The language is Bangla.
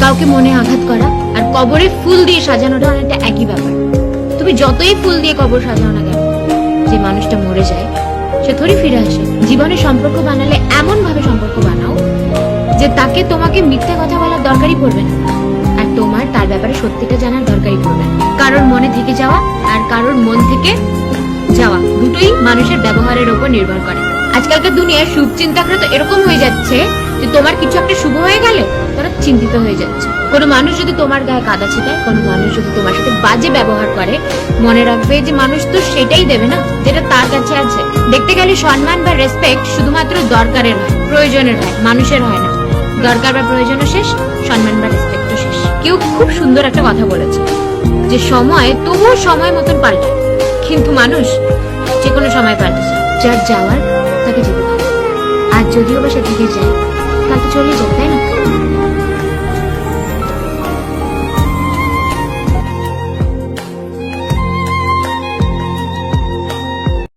কাউকে মনে আঘাত করা আর কবরে ফুল দিয়ে সাজানোটা অনেকটা একই ব্যাপার। তুমি যতই ফুল দিয়ে কবর সাজাও না কেন, যে মানুষটা মরে যায় সে থোড়ি ফিরে আসে। জীবনে সম্পর্ক বানালে এমন ভাবে সম্পর্ক বানাও যে তাকে তোমাকে মিথ্যা কথা বলার দরকারই পড়বে না, আর তোমার তার ব্যাপারে সত্যিটা জানার দরকারই পড়বে না। কারোর মনে থেকে যাওয়া আর কারোর মন থেকে যাওয়া দুটোই মানুষের ব্যবহারের উপর নির্ভর করে। আজকালকার দুনিয়ায় শুভ চিন্তাকরা তো এরকম হয়ে যাচ্ছে যে তোমার কিছু একটা শুভ হয়ে গেলে তারা চিন্তিত হয়ে যাচ্ছে। কোনো মানুষ যদি তোমার গায়ে কাদা ছিটায়, কোনো মানুষ যদি তোমার সাথে বাজে ব্যবহার করে, মনে রাখবে যে মানুষ তো সেটাই দেবে না যেটা তার কাছে আছে। দেখতে গেলে সম্মান বা রেসপেক্ট শুধুমাত্র দরকারের হয়, প্রয়োজনের হয়, মানুষের হয় না। দরকার বা প্রয়োজনও শেষ, সম্মান বা রেসপেক্টও শেষ। কেউ খুব সুন্দর একটা কথা বলেছে যে সময় তবুও সময় মতন পাল্টায়, কিন্তু মানুষ যে কোনো সময় পাল্টেছে। যার যাওয়ার তাকে যেতে পারে, আর যদিও বা সে থেকে যায় তাকে চলে যায়, তাই না?